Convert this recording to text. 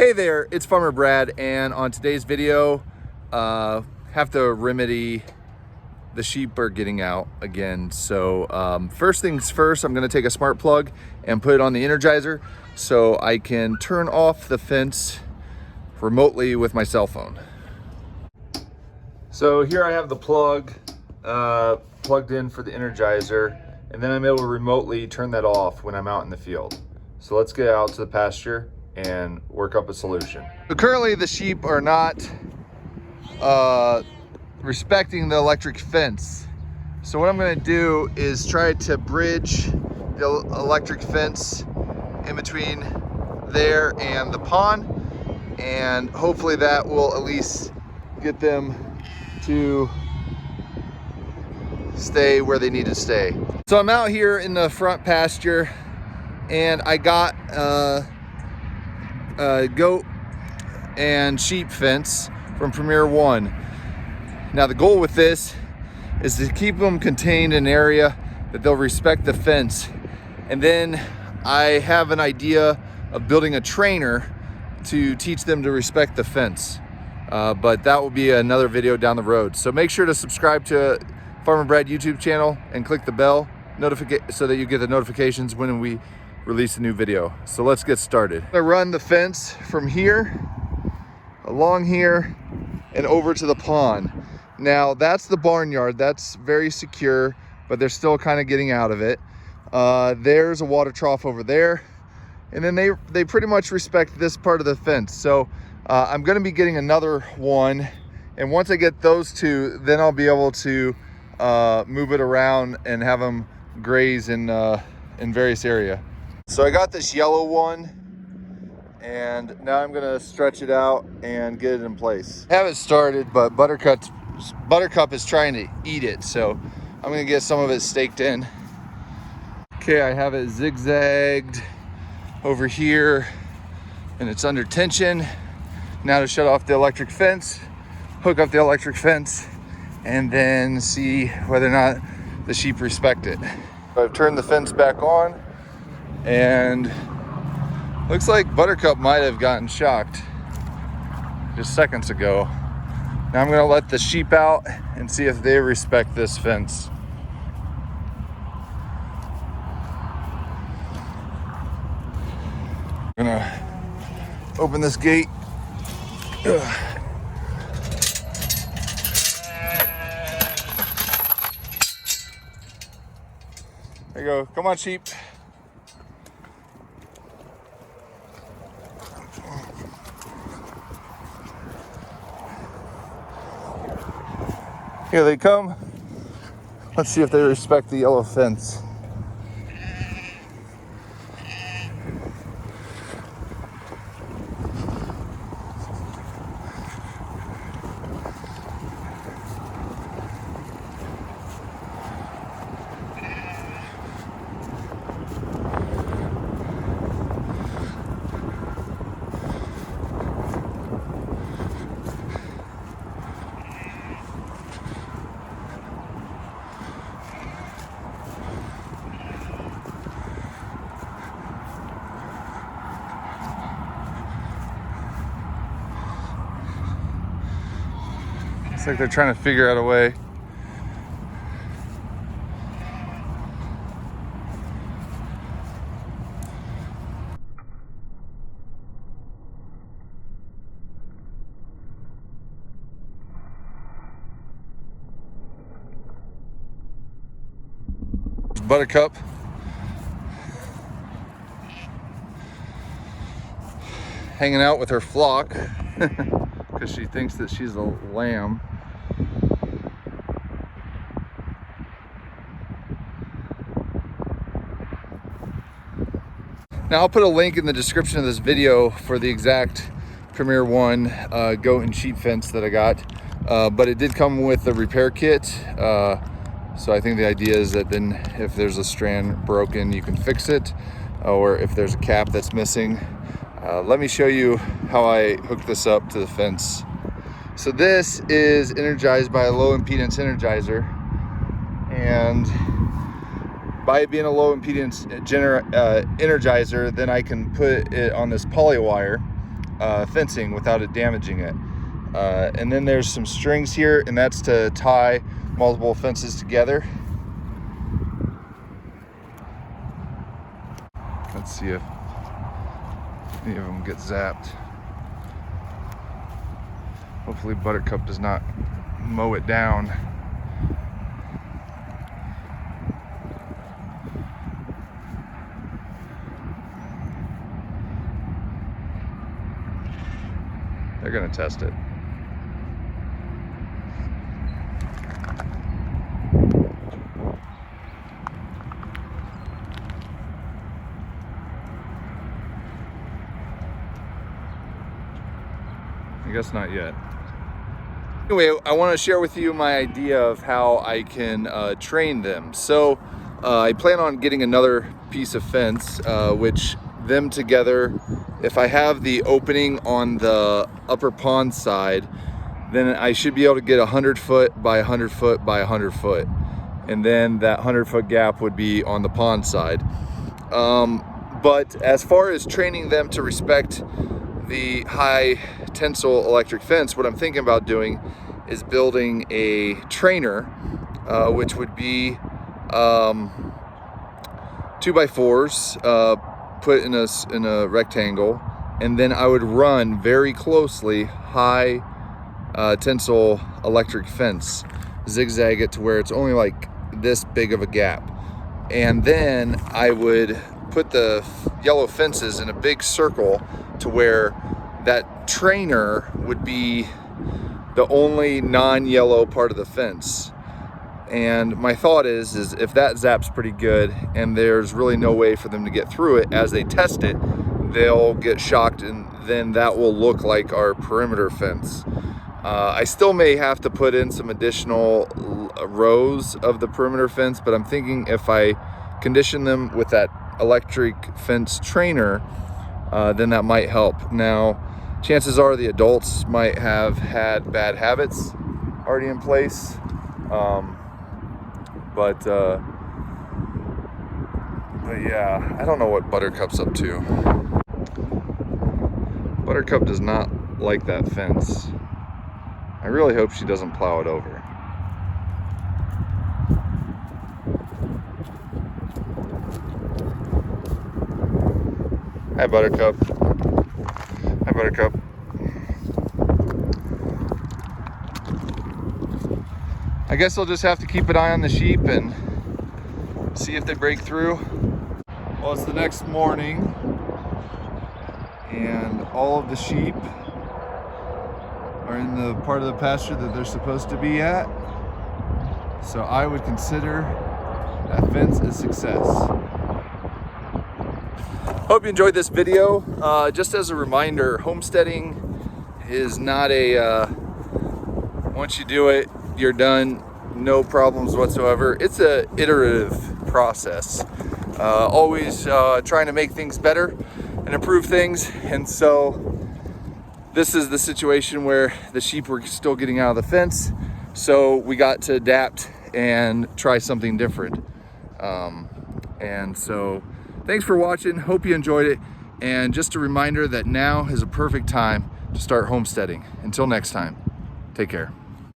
Hey there, it's Farmer Brad, and on today's video, have to remedy the sheep are getting out again. So first things first, I'm gonna take a smart plug and put it on the Energizer so I can turn off the fence remotely with my cell phone. So here I have the plug plugged in for the Energizer, and then I'm able to remotely turn that off when I'm out in the field. So let's get out to the pasture and work up a solution. So currently the sheep are not respecting the electric fence. So what I'm gonna do is try to bridge the electric fence in between there and the pond, and hopefully that will at least get them to stay where they need to stay. So I'm out here in the front pasture, and I got goat and sheep fence from Premier One. Now the goal with this is to keep them contained in an area that they'll respect the fence, and then I have an idea of building a trainer to teach them to respect the fence, but that will be another video down the road. So make sure to subscribe to Farmer Brad YouTube channel and click the bell so that you get the notifications when we release a new video. So let's get started. I'm gonna run the fence from here, along here, and over to the pond. Now that's the barnyard. That's very secure, but they're still kind of getting out of it. There's a water trough over there, and then they pretty much respect this part of the fence. So I'm gonna be getting another one, and once I get those two, then I'll be able to move it around and have them graze in various areas. So I got this yellow one, and now I'm gonna stretch it out and get it in place. I haven't started, but Buttercup is trying to eat it, so I'm gonna get some of it staked in. Okay, I have it zigzagged over here, and it's under tension. Now to shut off the electric fence, hook up the electric fence, and then see whether or not the sheep respect it. I've turned the fence back on, and looks like Buttercup might have gotten shocked just seconds ago. Now I'm gonna let the sheep out and see if they respect this fence. I'm gonna open this gate. Ugh. There you go. Come on, sheep. Here they come. Let's see if they respect the yellow fence. It's like they're trying to figure out a way. Buttercup. Hanging out with her flock because she thinks that she's a lamb. Now I'll put a link in the description of this video for the exact Premier One goat and sheep fence that I got, but it did come with a repair kit. So I think the idea is that then if there's a strand broken, you can fix it, or if there's a cap that's missing. Let me show you how I hooked this up to the fence. So this is energized by a low impedance energizer, and by it being a low impedance energizer, then I can put it on this poly wire, fencing without it damaging it. And then there's some strings here, and that's to tie multiple fences together. Let's see if any of them get zapped. Hopefully Buttercup does not mow it down. They're gonna test it. I guess not yet. Anyway, I want to share with you my idea of how I can train them. So I plan on getting another piece of fence, which them together, if I have the opening on the upper pond side, then I should be able to get 100 foot by 100 foot by 100 foot. And then that 100-foot gap would be on the pond side. But as far as training them to respect the high tensile electric fence, what I'm thinking about doing is building a trainer, which would be 2x4s put in a rectangle, and then I would run very closely high tensile electric fence, zigzag it to where it's only like this big of a gap, and then I would put the yellow fences in a big circle to where that trainer would be the only non-yellow part of the fence. And my thought is if that zaps pretty good and there's really no way for them to get through it, as they test it, they'll get shocked, and then that will look like our perimeter fence. I still may have to put in some additional rows of the perimeter fence, but I'm thinking if I condition them with that electric fence trainer, then that might help. Now, chances are the adults might have had bad habits already in place, but yeah, I don't know what Buttercup's up to. Buttercup does not like that fence. I really hope she doesn't plow it over. Hi, Buttercup. Hi, Buttercup. I guess I'll just have to keep an eye on the sheep and see if they break through. Well, it's the next morning, and all of the sheep are in the part of the pasture that they're supposed to be at. So I would consider that fence a success. Hope you enjoyed this video. Just as a reminder, homesteading is not a once you do it, you're done, no problems whatsoever. It's a iterative process. Always trying to make things better and improve things. And so this is the situation where the sheep were still getting out of the fence. So we got to adapt and try something different. And so thanks for watching. Hope you enjoyed it. And just a reminder that now is a perfect time to start homesteading. Until next time, take care.